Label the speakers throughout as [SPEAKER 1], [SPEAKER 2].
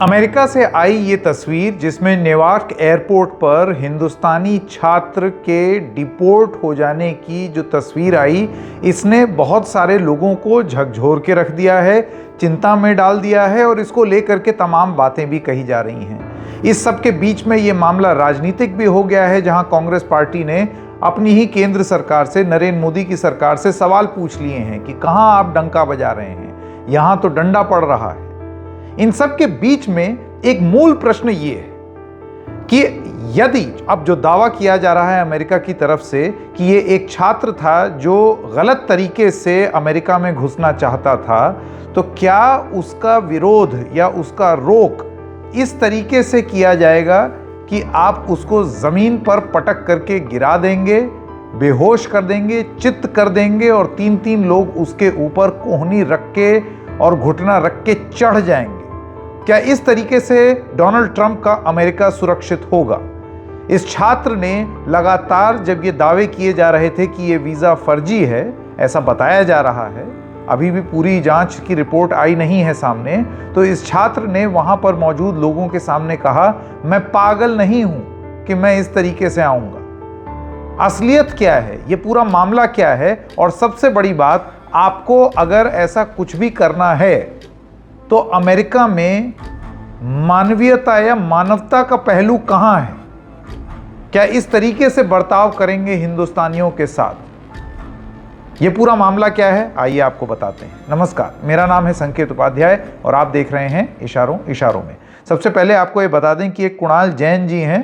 [SPEAKER 1] America से आई ये तस्वीर जिसमें न्यूयॉर्क एयरपोर्ट पर हिंदुस्तानी छात्र के डिपोर्ट हो जाने की जो तस्वीर आई, इसने बहुत सारे लोगों को झकझोर के रख दिया है, चिंता में डाल दिया है और इसको लेकर के तमाम बातें भी कही जा रही हैं। इस सब के बीच में ये मामला राजनीतिक भी हो गया है, जहां कांग्रेस पार्टी ने अपनी ही केंद्र सरकार से, नरेंद्र मोदी की सरकार से सवाल पूछ लिए हैं कि कहां आप डंका बजा रहे हैं, यहां तो डंडा पड़ रहा है। इन सब के बीच में एक मूल प्रश्न ये है कि यदि अब जो दावा किया जा रहा है अमेरिका की तरफ से कि ये एक छात्र था जो गलत तरीके से अमेरिका में घुसना चाहता था, तो क्या उसका विरोध या उसका रोक इस तरीके से किया जाएगा कि आप उसको जमीन पर पटक करके गिरा देंगे, बेहोश कर देंगे, चित्त कर देंगे और तीन तीन लोग उसके ऊपर कोहनी रख के और घुटना रख के चढ़ जाएंगे? क्या इस तरीके से डोनाल्ड ट्रंप का अमेरिका सुरक्षित होगा? इस छात्र ने लगातार, जब ये दावे किए जा रहे थे कि ये वीजा फर्जी है, ऐसा बताया जा रहा है, अभी भी पूरी जांच की रिपोर्ट आई नहीं है सामने, तो इस छात्र ने वहां पर मौजूद लोगों के सामने कहा, मैं पागल नहीं हूं कि मैं इस तरीके से आऊंगा। असलियत क्या है, ये पूरा मामला क्या है? और सबसे बड़ी बात, आपको अगर ऐसा कुछ भी करना है तो अमेरिका में मानवीयता या मानवता का पहलू कहां है? क्या इस तरीके से बर्ताव करेंगे हिंदुस्तानियों के साथ? यह पूरा मामला क्या है, आइए आपको बताते हैं। नमस्कार, मेरा नाम है संकेत उपाध्याय और आप देख रहे हैं इशारों इशारों में। सबसे पहले आपको ये बता दें कि एक कुणाल जैन जी हैं,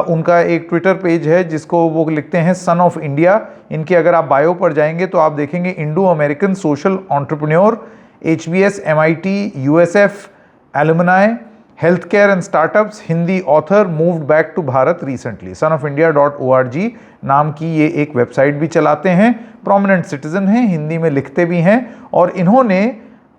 [SPEAKER 1] उनका एक ट्विटर पेज है जिसको वो लिखते हैं सन ऑफ इंडिया। इनके अगर आप बायो पर जाएंगे तो आप देखेंगे Indo American social entrepreneur, HBS, MIT, USF, alumni, healthcare and startups, Hindi author, moved back to Bharat recently. sonofindia.org नाम की ये एक वेबसाइट भी चलाते हैं, प्रोमिनेंट सिटीजन हैं, हिंदी में लिखते भी हैं और इन्होंने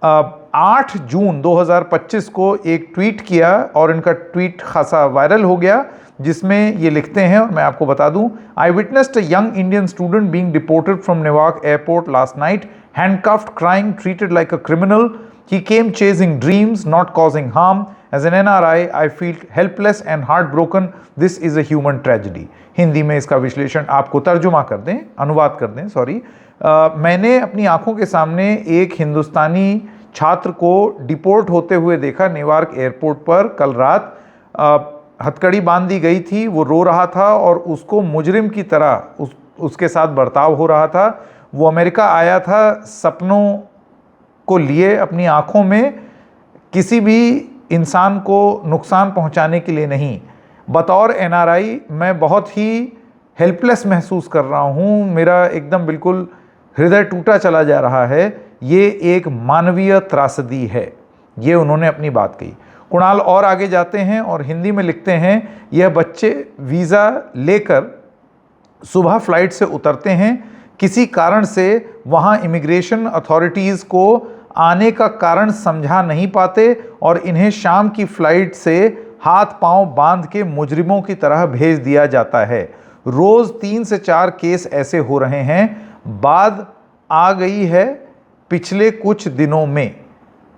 [SPEAKER 1] 8 जून 2025 को एक ट्वीट किया और इनका ट्वीट खासा वायरल हो गया, जिसमें ये लिखते हैं, और मैं आपको बता दूं, आई witnessed a young Indian student being deported from New York airport last night, handcuffed, crying, treated like a criminal. He came chasing dreams, not causing harm. As an NRI, I feel helpless and heartbroken. This is a human tragedy. Hindi में इसका विश्लेषण आपको तर्जुमा कर दें, अनुवाद कर दें, सॉरी। मैंने अपनी आंखों के सामने एक हिंदुस्तानी छात्र को डिपोर्ट होते हुए देखा न्यूयॉर्क एयरपोर्ट पर कल रात। हथकड़ी बांध दी गई थी, वो रो रहा था और उसको मुजरिम की तरह उसके साथ बर्ताव हो रहा था। वो अमेरिका आया था सपनों को लिए, अपनी आंखों में किसी भी इंसान को नुकसान पहुंचाने के लिए नहीं। बतौर NRI मैं बहुत ही हेल्पलेस महसूस कर रहा हूं, मेरा एकदम बिल्कुल हृदय टूटा चला जा रहा है। ये एक मानवीय त्रासदी है, ये उन्होंने अपनी बात कही। कुणाल और आगे जाते हैं और हिंदी में लिखते हैं, यह बच्चे वीज़ा लेकर सुबह फ्लाइट से उतरते हैं, किसी कारण से वहाँ इमिग्रेशन अथॉरिटीज़ को आने का कारण समझा नहीं पाते और इन्हें शाम की फ्लाइट से हाथ पांव बांध के मुजरिमों की तरह भेज दिया जाता है। रोज़ 3 से 4 केस ऐसे हो रहे हैं। बाद आ गई है पिछले कुछ दिनों में।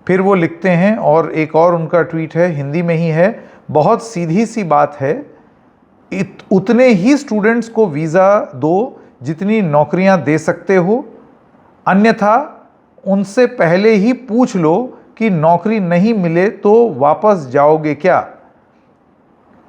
[SPEAKER 1] फिर वो लिखते हैं, और एक और उनका ट्वीट है, हिंदी में ही है, बहुत सीधी सी बात है, उतने ही स्टूडेंट्स को वीज़ा दो जितनी नौकरियां दे सकते हो, अन्यथा उनसे पहले ही पूछ लो कि नौकरी नहीं मिले तो वापस जाओगे क्या?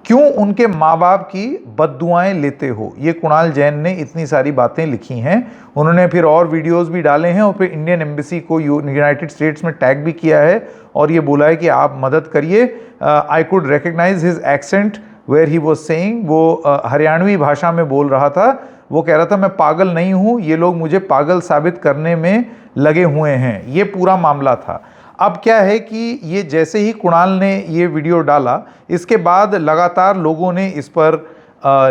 [SPEAKER 1] क्यों उनके माँ बाप की बद्दुआएं लेते हो? ये कुणाल जैन ने इतनी सारी बातें लिखी हैं। उन्होंने फिर और वीडियोस भी डाले हैं और फिर इंडियन एम्बेसी को यूनाइटेड स्टेट्स में टैग भी किया है और ये बोला है कि आप मदद करिए। I could recognize his accent where he was saying, वो हरियाणवी भाषा में बोल रहा था। वो कह रहा था, मैं पागल नहीं हूं, ये लोग मुझे पागल साबित करने में लगे हुए हैं। ये पूरा मामला था। अब क्या है कि ये जैसे ही कुणाल ने ये वीडियो डाला, इसके बाद लगातार लोगों ने इस पर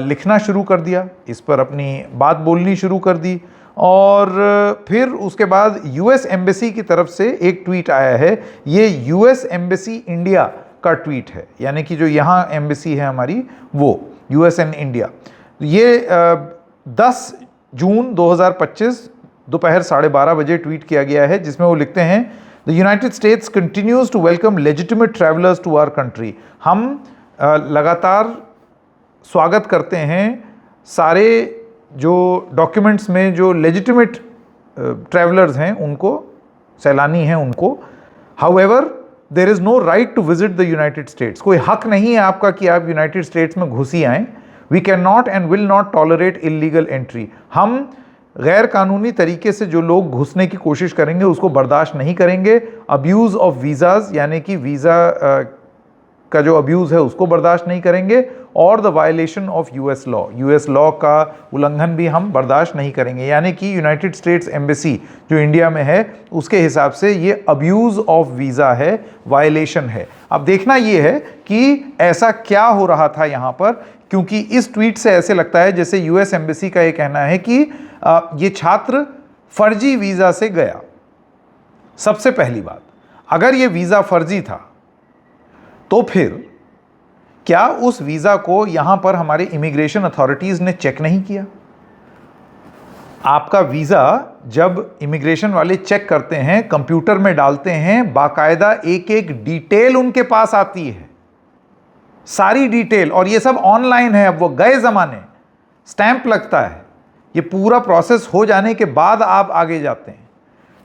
[SPEAKER 1] लिखना शुरू कर दिया, इस पर अपनी बात बोलनी शुरू कर दी और फिर उसके बाद US एम्बेसी की तरफ से एक ट्वीट आया है। ये US एम्बेसी इंडिया का ट्वीट है, यानी कि जो यहाँ एम्बेसी है हमारी, वो US एंड इंडिया। ये 10 जून 2025 दोपहर 12:30 बजे ट्वीट किया गया है, जिसमें वो लिखते हैं, The United States continues to welcome legitimate travelers to our country. हम लगातार स्वागत करते हैं सारे जो डॉक्यूमेंट्स में जो लेजिटिमेट ट्रैवलर्स हैं उनको, सैलानी हैं उनको. However, there is no right to visit the United States. कोई हक नहीं है आपका कि आप यूनाइटेड स्टेट्स में घुसी आएँ. We cannot and will not tolerate illegal entry. हम गैर कानूनी तरीके से जो लोग घुसने की कोशिश करेंगे उसको बर्दाश्त नहीं करेंगे. अब्यूज़ ऑफ वीज़ाज़ यानी कि वीज़ा का जो अब्यूज़ है उसको बर्दाश्त नहीं करेंगे, और the violation of US law का उल्लंघन भी हम बर्दाश्त नहीं करेंगे. यानी कि यूनाइटेड स्टेट्स एम्बेसी जो इंडिया में है उसके हिसाब से ये अब्यूज़ ऑफ वीज़ा है, वायलेशन है. अब देखना ये है कि ऐसा क्या हो रहा था यहाँ पर, क्योंकि इस ट्वीट से ऐसे लगता है जैसे यूएस एम्बेसी का ये कहना है कि ये छात्र फर्जी वीज़ा से गया. सबसे पहली बात, अगर ये वीज़ा फर्जी था तो फिर क्या उस वीज़ा को यहां पर हमारे इमिग्रेशन अथॉरिटीज़ ने चेक नहीं किया? आपका वीज़ा जब इमिग्रेशन वाले चेक करते हैं, कंप्यूटर में डालते हैं, बाकायदा एक एक डिटेल उनके पास आती है, सारी डिटेल, और ये सब ऑनलाइन है. अब वो गए ज़माने, स्टैंप लगता है. ये पूरा प्रोसेस हो जाने के बाद आप आगे जाते हैं.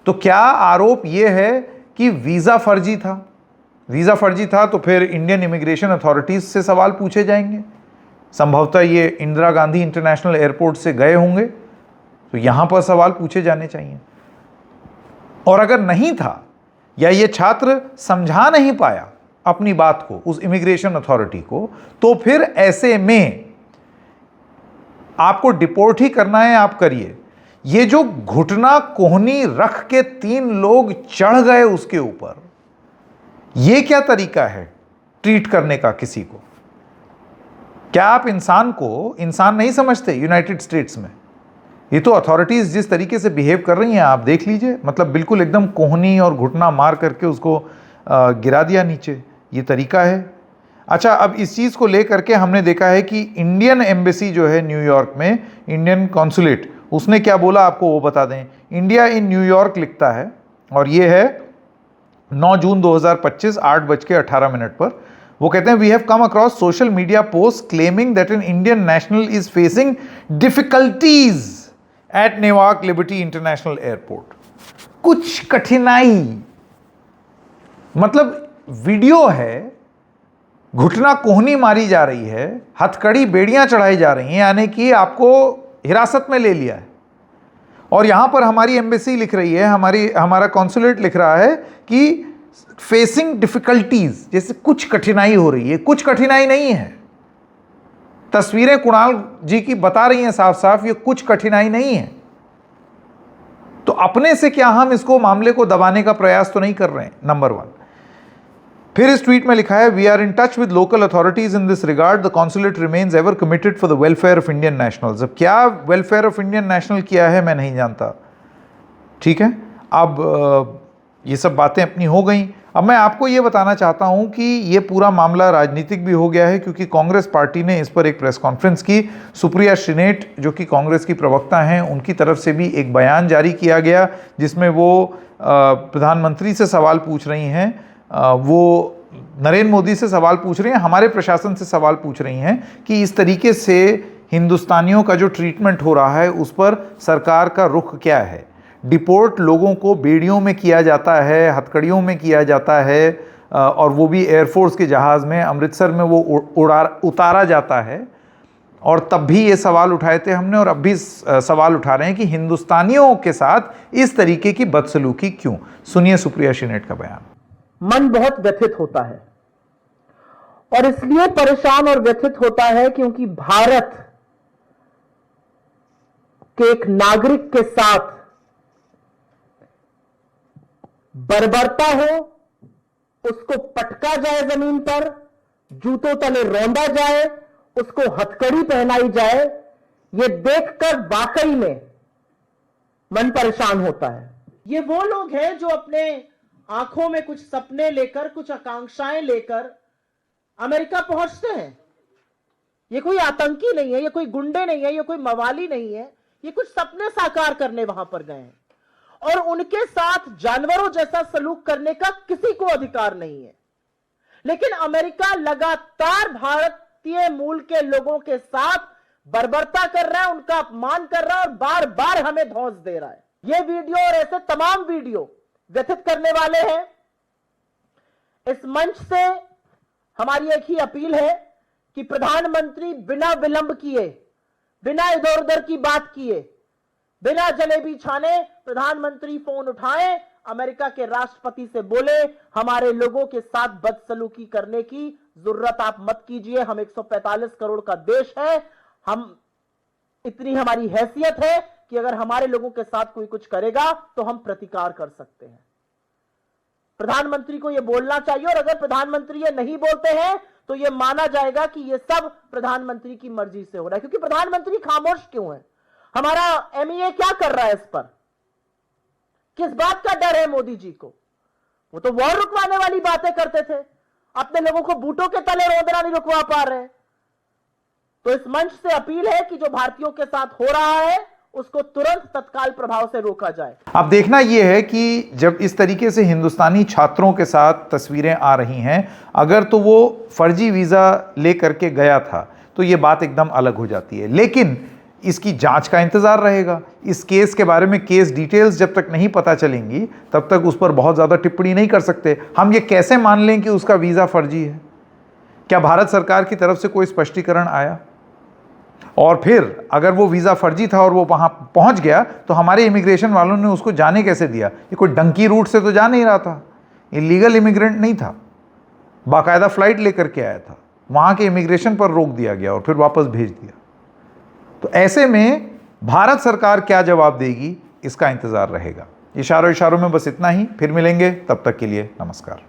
[SPEAKER 1] तो क्या आरोप ये है कि वीज़ा फर्जी था? वीज़ा फर्जी था तो फिर इंडियन इमिग्रेशन अथॉरिटीज़ से सवाल पूछे जाएंगे. संभवतः ये इंदिरा गांधी इंटरनेशनल एयरपोर्ट से गए होंगे तो यहाँ पर सवाल पूछे जाने चाहिए. और अगर नहीं था या ये छात्र समझा नहीं पाया अपनी बात को उस इमिग्रेशन अथॉरिटी को, तो फिर ऐसे में आपको डिपोर्ट ही करना है, आप करिए. ये जो घुटना कोहनी रख के 3 लोग चढ़ गए उसके ऊपर, ये क्या तरीका है ट्रीट करने का किसी को? क्या आप इंसान को इंसान नहीं समझते यूनाइटेड स्टेट्स में? ये तो अथॉरिटीज़ जिस तरीके से बिहेव कर रही हैं आप देख लीजिए. मतलब बिल्कुल एकदम कोहनी और घुटना मार करके उसको गिरा दिया नीचे. ये तरीका है. अच्छा, अब इस चीज़ को लेकर के हमने देखा है कि इंडियन एम्बेसी जो है न्यूयॉर्क में, इंडियन कॉन्सुलेट, उसने क्या बोला आपको वो बता दें. इंडिया इन न्यूयॉर्क लिखता है, और ये है 9 जून 2025 8:18 पर. वो कहते हैं, we have come across social media post claiming that an Indian national is facing difficulties at Newark Liberty International Airport. कुछ कठिनाई, मतलब वीडियो है, घुटना कोहनी मारी जा रही है, हथकड़ी बेड़ियां चढ़ाई जा रही हैं, यानी कि आपको हिरासत में ले लिया है. और यहां पर हमारी एम्बेसी लिख रही है, हमारा कॉन्सुलेट लिख रहा है कि फेसिंग डिफिकल्टीज, जैसे कुछ कठिनाई हो रही है. कुछ कठिनाई नहीं है. तस्वीरें कुणाल जी की बता रही हैं साफ साफ, ये कुछ कठिनाई नहीं है. तो अपने से क्या हम इसको मामले को दबाने का प्रयास तो नहीं कर रहे हैं, नंबर 1. फिर इस ट्वीट में लिखा है, we are in touch with local authorities in this regard, the consulate remains ever committed for the welfare of Indian nationals. अब क्या वेलफेयर ऑफ इंडियन नेशनल किया है मैं नहीं जानता. ठीक है, अब ये सब बातें अपनी हो गई. अब मैं आपको ये बताना चाहता हूं कि ये पूरा मामला राजनीतिक भी हो गया है, क्योंकि कांग्रेस पार्टी ने इस पर एक प्रेस कॉन्फ्रेंस की. सुप्रिया श्रीनेट जो कि कांग्रेस की प्रवक्ता हैं, उनकी तरफ से भी एक बयान जारी किया गया जिसमें वो प्रधानमंत्री से सवाल पूछ रही हैं, वो नरेंद्र मोदी से सवाल पूछ रही हैं, हमारे प्रशासन से सवाल पूछ रही हैं कि इस तरीके से हिंदुस्तानियों का जो ट्रीटमेंट हो रहा है उस पर सरकार का रुख क्या है. डिपोर्ट लोगों को बेड़ियों में किया जाता है, हथकड़ियों में किया जाता है, और वो भी एयरफोर्स के जहाज़ में अमृतसर में वो उतारा जाता है. और तब भी ये सवाल उठाए थे हमने, और अब भी सवाल उठा रहे हैं कि हिंदुस्तानियों के साथ इस तरीके की बदसलूकी क्यों. सुनिए सुप्रिया श्रीनेट का बयान.
[SPEAKER 2] मन बहुत व्यथित होता है, और इसलिए परेशान और व्यथित होता है क्योंकि भारत के एक नागरिक के साथ बर्बरता हो, उसको पटका जाए जमीन पर, जूतों तले रौंदा जाए, उसको हथकड़ी पहनाई जाए, ये देखकर वाकई में मन परेशान होता है.
[SPEAKER 3] ये वो लोग हैं जो अपने आंखों में कुछ सपने लेकर, कुछ आकांक्षाएं लेकर अमेरिका पहुंचते हैं. ये कोई आतंकी नहीं है, ये कोई गुंडे नहीं है, ये कोई मवाली नहीं है, ये कुछ सपने साकार करने वहां पर गए हैं. और उनके साथ जानवरों जैसा सलूक करने का किसी को अधिकार नहीं है। लेकिन अमेरिका लगातार भारतीय मूल के लोगों के साथ बर्बरता कर रहा है, उनका अपमान कर रहा है और बार बार हमें धौंस दे रहा है। ये वीडियो और ऐसे तमाम वीडियो व्यथित करने वाले हैं। इस मंच से हमारी एक ही अपील है कि प्रधानमंत्री बिना विलंब किए, बिना इधर उधर की बात किए, बिना जलेबी छाने प्रधानमंत्री फोन उठाएं, अमेरिका के राष्ट्रपति से बोले हमारे लोगों के साथ बदसलूकी करने की जरूरत आप मत कीजिए। हम 145 करोड़ का देश है, हम इतनी हमारी हैसियत है कि अगर हमारे लोगों के साथ कोई कुछ करेगा तो हम प्रतिकार कर सकते हैं। प्रधानमंत्री को यह बोलना चाहिए और अगर प्रधानमंत्री ये नहीं बोलते हैं तो यह माना जाएगा कि यह सब प्रधानमंत्री की मर्जी से हो रहा है। क्योंकि प्रधानमंत्री खामोश क्यों है? हमारा एमईए क्या कर रहा है इस पर? किस बात का डर है मोदी जी को? वो तो वॉर रुकवाने वाली बातें करते थे, अपने लोगों को बूटों के तले रोंदना नहीं रुकवा पा रहे। तो इस मंच से अपील है कि जो भारतीयों के साथ हो रहा है उसको तुरंत तत्काल प्रभाव से रोका जाए।
[SPEAKER 1] अब देखना यह है कि जब इस तरीके से हिंदुस्तानी छात्रों के साथ तस्वीरें आ रही हैं, अगर तो वो फर्जी वीज़ा लेकर के गया था तो ये बात एकदम अलग हो जाती है। लेकिन इसकी जांच का इंतज़ार रहेगा। इस केस के बारे में केस डिटेल्स जब तक नहीं पता चलेंगी तब तक उस पर बहुत ज़्यादा टिप्पणी नहीं कर सकते। हम ये कैसे मान लें कि उसका वीज़ा फर्जी है? क्या भारत सरकार की तरफ से कोई स्पष्टीकरण आया? और फिर अगर वो वीज़ा फर्जी था और वो वहाँ पहुँच गया तो हमारे इमिग्रेशन वालों ने उसको जाने कैसे दिया? ये कोई डंकी रूट से तो जा नहीं रहा था, इलीगल इमिग्रेंट नहीं था, बाकायदा फ़्लाइट लेकर के आया था। वहाँ के इमिग्रेशन पर रोक दिया गया और फिर वापस भेज दिया। तो ऐसे में भारत सरकार क्या जवाब देगी, इसका इंतज़ार रहेगा। इशारों में बस इतना ही। फिर मिलेंगे, तब तक के लिए नमस्कार।